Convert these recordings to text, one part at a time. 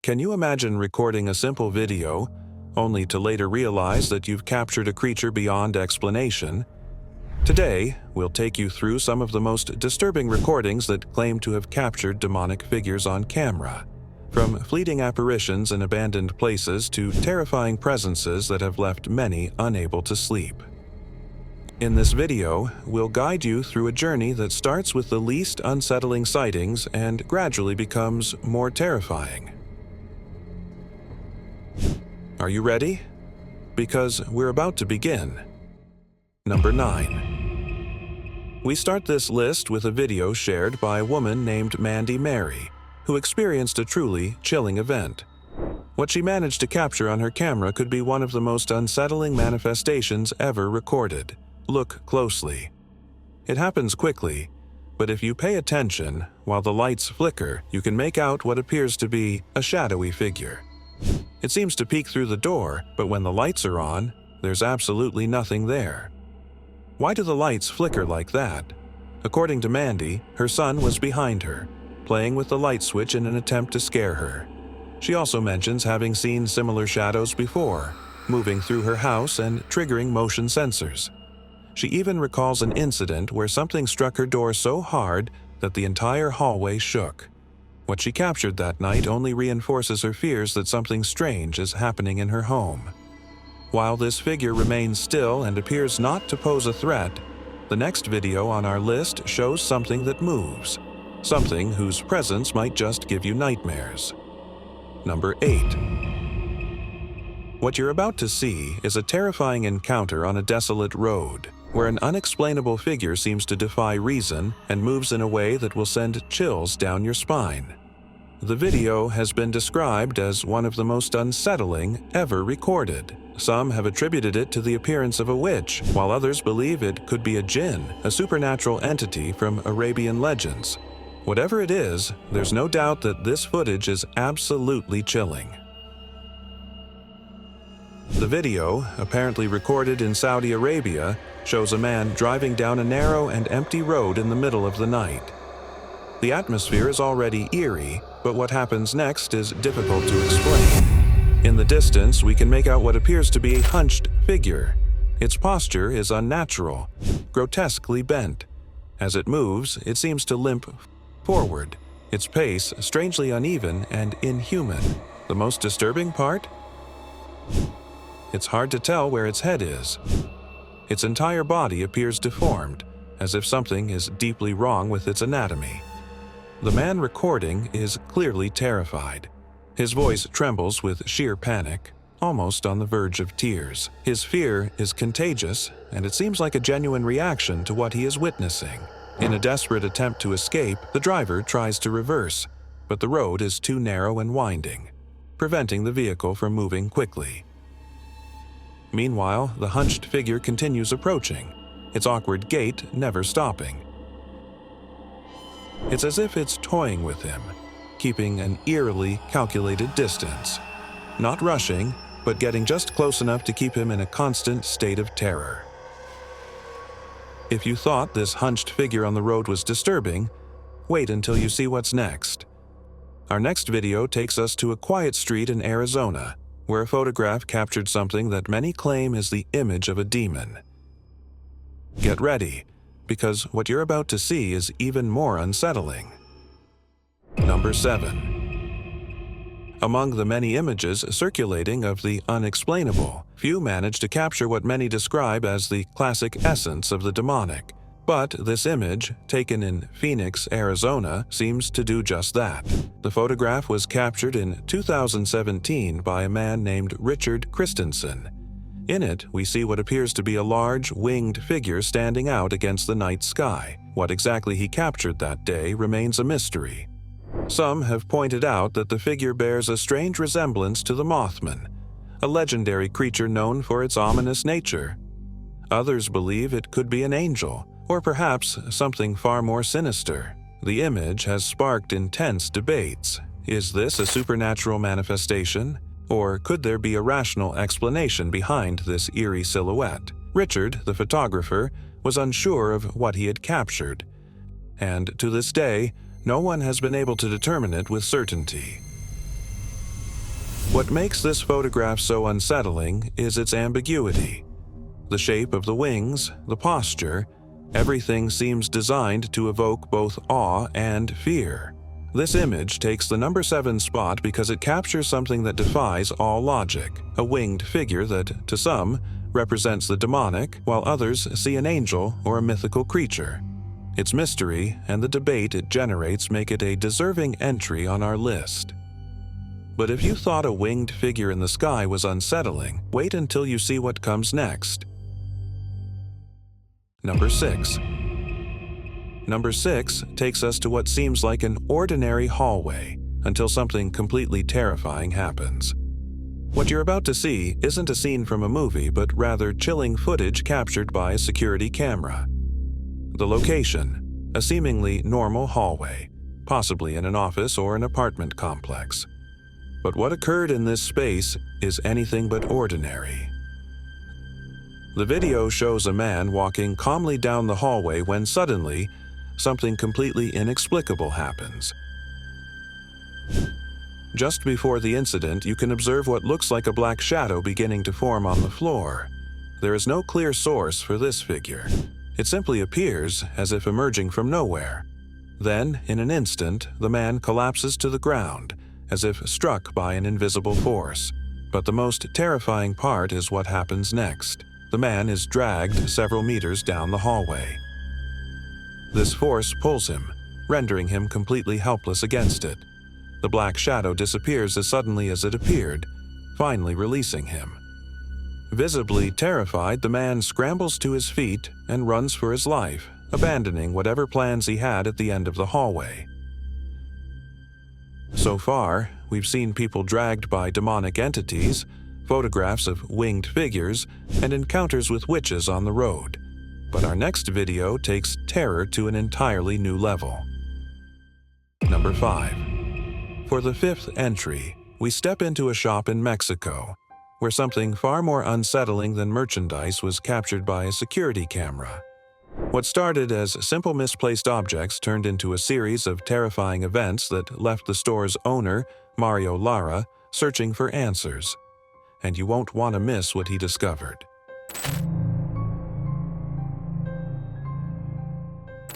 Can you imagine recording a simple video, only to later realize that you've captured a creature beyond explanation? Today, we'll take you through some of the most disturbing recordings that claim to have captured demonic figures on camera. From fleeting apparitions in abandoned places to terrifying presences that have left many unable to sleep. In this video, we'll guide you through a journey that starts with the least unsettling sightings and gradually becomes more terrifying. Are you ready? Because we're about to begin. Number 9. We start this list with a video shared by a woman named Mandy Mary, who experienced a truly chilling event. What she managed to capture on her camera could be one of the most unsettling manifestations ever recorded. Look closely. It happens quickly, but if you pay attention, while the lights flicker, you can make out what appears to be a shadowy figure. It seems to peek through the door, but when the lights are on, there's absolutely nothing there. Why do the lights flicker like that? According to Mandy, her son was behind her, playing with the light switch in an attempt to scare her. She also mentions having seen similar shadows before, moving through her house and triggering motion sensors. She even recalls an incident where something struck her door so hard that the entire hallway shook. What she captured that night only reinforces her fears that something strange is happening in her home. While this figure remains still and appears not to pose a threat, the next video on our list shows something that moves, something whose presence might just give you nightmares. Number 8. What you're about to see is a terrifying encounter on a desolate road, where an unexplainable figure seems to defy reason and moves in a way that will send chills down your spine. The video has been described as one of the most unsettling ever recorded. Some have attributed it to the appearance of a witch, while others believe it could be a jinn, a supernatural entity from Arabian legends. Whatever it is, there's no doubt that this footage is absolutely chilling. The video, apparently recorded in Saudi Arabia, shows a man driving down a narrow and empty road in the middle of the night. The atmosphere is already eerie, but what happens next is difficult to explain. In the distance, we can make out what appears to be a hunched figure. Its posture is unnatural, grotesquely bent. As it moves, it seems to limp forward, its pace strangely uneven and inhuman. The most disturbing part? It's hard to tell where its head is. Its entire body appears deformed, as if something is deeply wrong with its anatomy. The man recording is clearly terrified. His voice trembles with sheer panic, almost on the verge of tears. His fear is contagious, and it seems like a genuine reaction to what he is witnessing. In a desperate attempt to escape, the driver tries to reverse, but the road is too narrow and winding, preventing the vehicle from moving quickly. Meanwhile, the hunched figure continues approaching, its awkward gait never stopping. It's as if it's toying with him, keeping an eerily calculated distance. Not rushing, but getting just close enough to keep him in a constant state of terror. If you thought this hunched figure on the road was disturbing, wait until you see what's next. Our next video takes us to a quiet street in Arizona, where a photograph captured something that many claim is the image of a demon. Get ready, because what you're about to see is even more unsettling. Number 7. Among the many images circulating of the unexplainable, few manage to capture what many describe as the classic essence of the demonic. But this image, taken in Phoenix, Arizona, seems to do just that. The photograph was captured in 2017 by a man named Richard Christensen. In it, we see what appears to be a large, winged figure standing out against the night sky. What exactly he captured that day remains a mystery. Some have pointed out that the figure bears a strange resemblance to the Mothman, a legendary creature known for its ominous nature. Others believe it could be an angel, or perhaps something far more sinister. The image has sparked intense debates. Is this a supernatural manifestation? Or could there be a rational explanation behind this eerie silhouette? Richard, the photographer, was unsure of what he had captured, and to this day, no one has been able to determine it with certainty. What makes this photograph so unsettling is its ambiguity. The shape of the wings, the posture, everything seems designed to evoke both awe and fear. This image takes the number 7 spot because it captures something that defies all logic, a winged figure that, to some, represents the demonic, while others see an angel or a mythical creature. Its mystery and the debate it generates make it a deserving entry on our list. But if you thought a winged figure in the sky was unsettling, wait until you see what comes next. Number 6. Number 6 takes us to what seems like an ordinary hallway until something completely terrifying happens. What you're about to see isn't a scene from a movie, but rather chilling footage captured by a security camera. The location: a seemingly normal hallway, possibly in an office or an apartment complex. But what occurred in this space is anything but ordinary. The video shows a man walking calmly down the hallway when suddenly, something completely inexplicable happens. Just before the incident, you can observe what looks like a black shadow beginning to form on the floor. There is no clear source for this figure. It simply appears as if emerging from nowhere. Then, in an instant, the man collapses to the ground, as if struck by an invisible force. But the most terrifying part is what happens next. The man is dragged several meters down the hallway. This force pulls him, rendering him completely helpless against it. The black shadow disappears as suddenly as it appeared, finally releasing him. Visibly terrified, the man scrambles to his feet and runs for his life, abandoning whatever plans he had at the end of the hallway. So far, we've seen people dragged by demonic entities, photographs of winged figures, and encounters with witches on the road. But our next video takes terror to an entirely new level. Number 5. For the 5th entry, we step into a shop in Mexico, where something far more unsettling than merchandise was captured by a security camera. What started as simple misplaced objects turned into a series of terrifying events that left the store's owner, Mario Lara, searching for answers. And you won't want to miss what he discovered.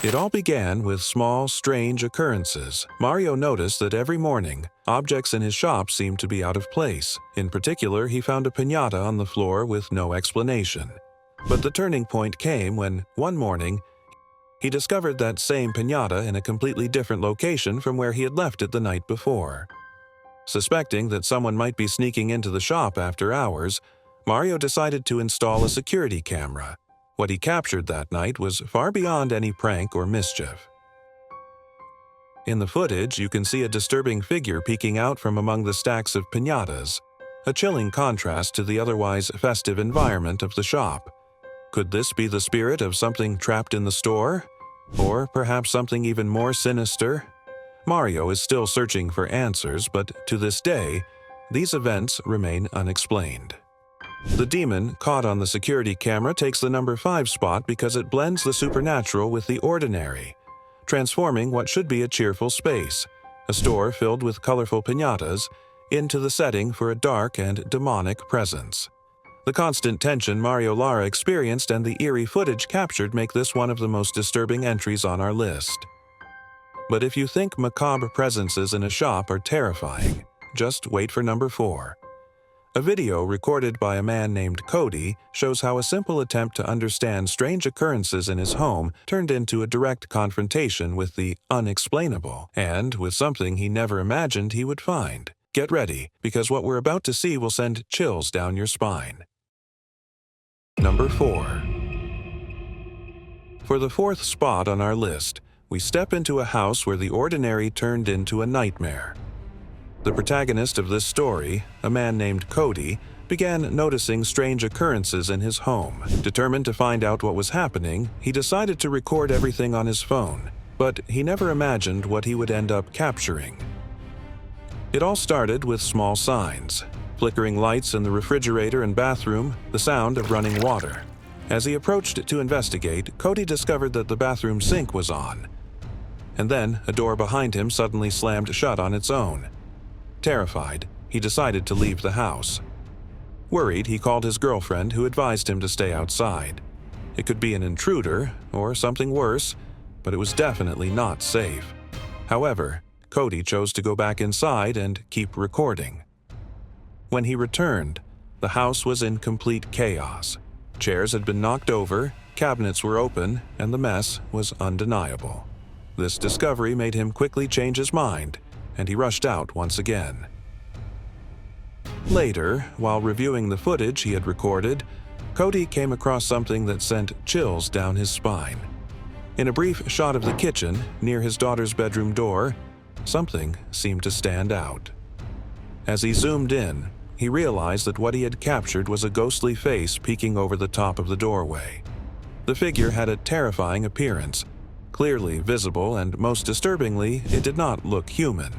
It all began with small, strange occurrences. Mario noticed that every morning, objects in his shop seemed to be out of place. In particular, he found a piñata on the floor with no explanation. But the turning point came when, one morning, he discovered that same piñata in a completely different location from where he had left it the night before. Suspecting that someone might be sneaking into the shop after hours, Mario decided to install a security camera. What he captured that night was far beyond any prank or mischief. In the footage, you can see a disturbing figure peeking out from among the stacks of piñatas, a chilling contrast to the otherwise festive environment of the shop. Could this be the spirit of something trapped in the store? Or perhaps something even more sinister? Mario is still searching for answers, but to this day, these events remain unexplained. The demon caught on the security camera takes the number 5 spot because it blends the supernatural with the ordinary, transforming what should be a cheerful space, a store filled with colorful piñatas, into the setting for a dark and demonic presence. The constant tension Mario Lara experienced and the eerie footage captured make this one of the most disturbing entries on our list. But if you think macabre presences in a shop are terrifying, just wait for number 4. A video recorded by a man named Cody shows how a simple attempt to understand strange occurrences in his home turned into a direct confrontation with the unexplainable, and with something he never imagined he would find. Get ready, because what we're about to see will send chills down your spine. Number 4. For the 4th spot on our list, we step into a house where the ordinary turned into a nightmare. The protagonist of this story, a man named Cody, began noticing strange occurrences in his home. Determined to find out what was happening, he decided to record everything on his phone, but he never imagined what he would end up capturing. It all started with small signs: flickering lights in the refrigerator and bathroom, the sound of running water. As he approached to investigate, Cody discovered that the bathroom sink was on. And then, a door behind him suddenly slammed shut on its own. Terrified, he decided to leave the house. Worried, he called his girlfriend, who advised him to stay outside. It could be an intruder or something worse, but it was definitely not safe. However, Cody chose to go back inside and keep recording. When he returned, the house was in complete chaos. Chairs had been knocked over, cabinets were open, and the mess was undeniable. This discovery made him quickly change his mind, and he rushed out once again. Later, while reviewing the footage he had recorded, Cody came across something that sent chills down his spine. In a brief shot of the kitchen, near his daughter's bedroom door, something seemed to stand out. As he zoomed in, he realized that what he had captured was a ghostly face peeking over the top of the doorway. The figure had a terrifying appearance, clearly visible, and most disturbingly, it did not look human.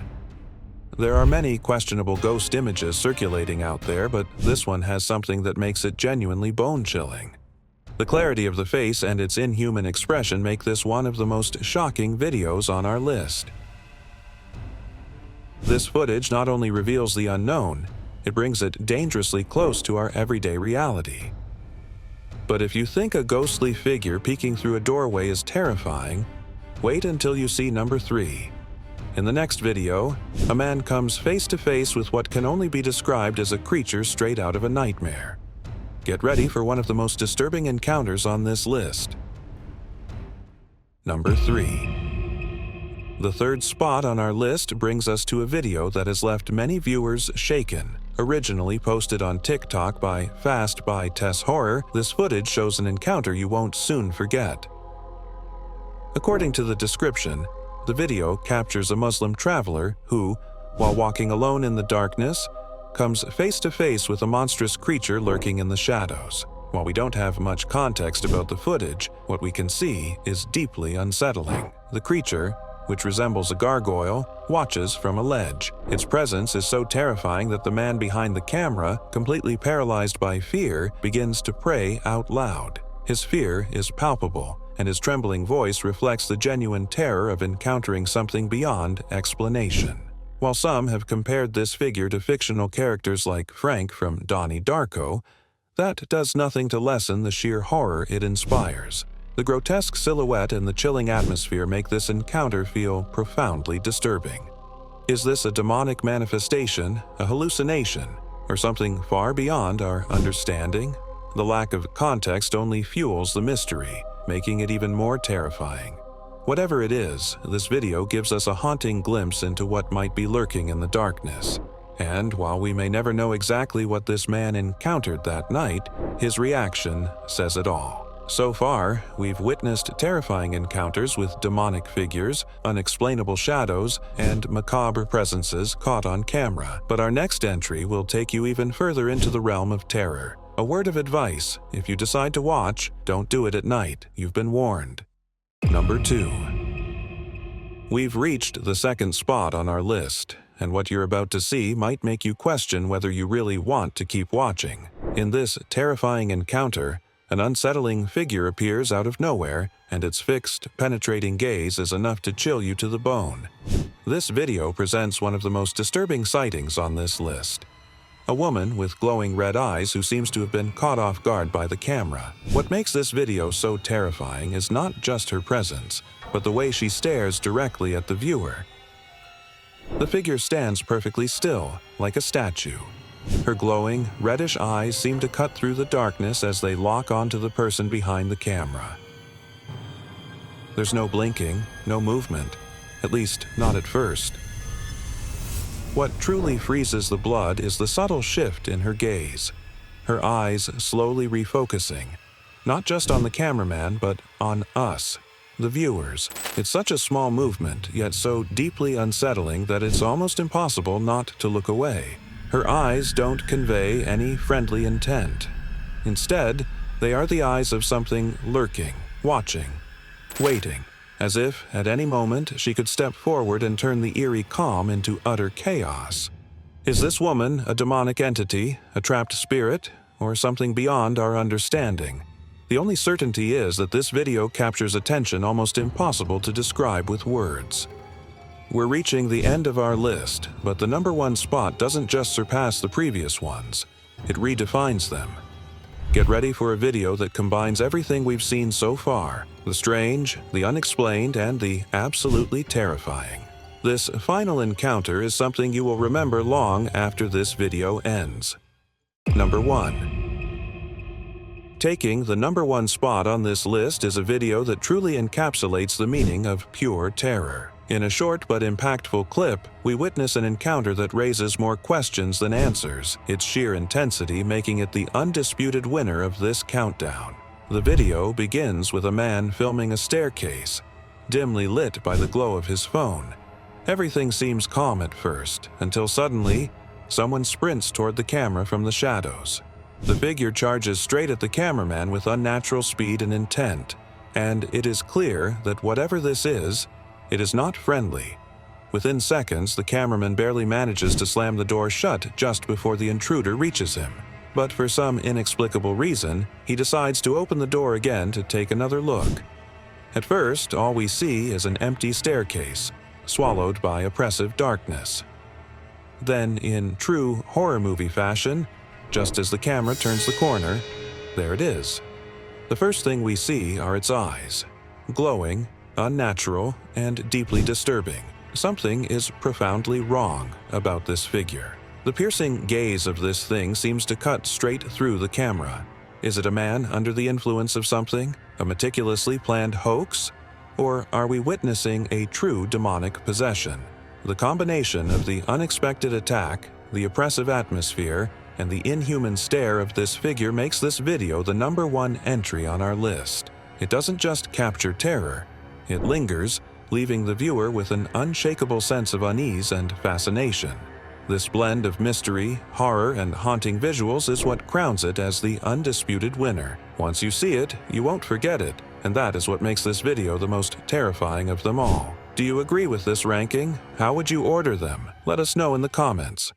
There are many questionable ghost images circulating out there, but this one has something that makes it genuinely bone-chilling. The clarity of the face and its inhuman expression make this one of the most shocking videos on our list. This footage not only reveals the unknown, it brings it dangerously close to our everyday reality. But if you think a ghostly figure peeking through a doorway is terrifying, wait until you see number 3. In the next video, a man comes face to face with what can only be described as a creature straight out of a nightmare. Get ready for one of the most disturbing encounters on this list. Number 3. The third spot on our list brings us to a video that has left many viewers shaken. Originally posted on TikTok by Fast by Tess Horror, this footage shows an encounter you won't soon forget. According to the description, the video captures a Muslim traveler who, while walking alone in the darkness, comes face to face with a monstrous creature lurking in the shadows. While we don't have much context about the footage, what we can see is deeply unsettling. The creature, which resembles a gargoyle, watches from a ledge. Its presence is so terrifying that the man behind the camera, completely paralyzed by fear, begins to pray out loud. His fear is palpable, and his trembling voice reflects the genuine terror of encountering something beyond explanation. While some have compared this figure to fictional characters like Frank from Donnie Darko, that does nothing to lessen the sheer horror it inspires. The grotesque silhouette and the chilling atmosphere make this encounter feel profoundly disturbing. Is this a demonic manifestation, a hallucination, or something far beyond our understanding? The lack of context only fuels the mystery, making it even more terrifying. Whatever it is, this video gives us a haunting glimpse into what might be lurking in the darkness. And while we may never know exactly what this man encountered that night, his reaction says it all. So far, we've witnessed terrifying encounters with demonic figures, unexplainable shadows, and macabre presences caught on camera. But our next entry will take you even further into the realm of terror. A word of advice: if you decide to watch, don't do it at night. You've been warned. Number 2. We've reached the second spot on our list, and what you're about to see might make you question whether you really want to keep watching. In this terrifying encounter, an unsettling figure appears out of nowhere, and its fixed, penetrating gaze is enough to chill you to the bone. This video presents one of the most disturbing sightings on this list. A woman with glowing red eyes who seems to have been caught off guard by the camera. What makes this video so terrifying is not just her presence, but the way she stares directly at the viewer. The figure stands perfectly still, like a statue. Her glowing, reddish eyes seem to cut through the darkness as they lock onto the person behind the camera. There's no blinking, no movement, at least not at first. What truly freezes the blood is the subtle shift in her gaze, her eyes slowly refocusing, not just on the cameraman, but on us, the viewers. It's such a small movement, yet so deeply unsettling that it's almost impossible not to look away. Her eyes don't convey any friendly intent. Instead, they are the eyes of something lurking, watching, waiting, as if at any moment she could step forward and turn the eerie calm into utter chaos. Is this woman a demonic entity, a trapped spirit, or something beyond our understanding? The only certainty is that this video captures attention almost impossible to describe with words. We're reaching the end of our list, but the number one spot doesn't just surpass the previous ones, it redefines them. Get ready for a video that combines everything we've seen so far: the strange, the unexplained, and the absolutely terrifying. This final encounter is something you will remember long after this video ends. Number 1. Taking the number one spot on this list is a video that truly encapsulates the meaning of pure terror. In a short but impactful clip, we witness an encounter that raises more questions than answers, its sheer intensity making it the undisputed winner of this countdown. The video begins with a man filming a staircase, dimly lit by the glow of his phone. Everything seems calm at first, until suddenly, someone sprints toward the camera from the shadows. The figure charges straight at the cameraman with unnatural speed and intent, and it is clear that whatever this is, it is not friendly. Within seconds, the cameraman barely manages to slam the door shut just before the intruder reaches him. But for some inexplicable reason, he decides to open the door again to take another look. At first, all we see is an empty staircase, swallowed by oppressive darkness. Then, in true horror movie fashion, just as the camera turns the corner, there it is. The first thing we see are its eyes, glowing, unnatural, and deeply disturbing. Something is profoundly wrong about this figure. The piercing gaze of this thing seems to cut straight through the camera. Is it a man under the influence of something? A meticulously planned hoax? Or are we witnessing a true demonic possession? The combination of the unexpected attack, the oppressive atmosphere, and the inhuman stare of this figure makes this video the number one entry on our list. It doesn't just capture terror, it lingers, leaving the viewer with an unshakable sense of unease and fascination. This blend of mystery, horror, and haunting visuals is what crowns it as the undisputed winner. Once you see it, you won't forget it, and that is what makes this video the most terrifying of them all. Do you agree with this ranking? How would you order them? Let us know in the comments.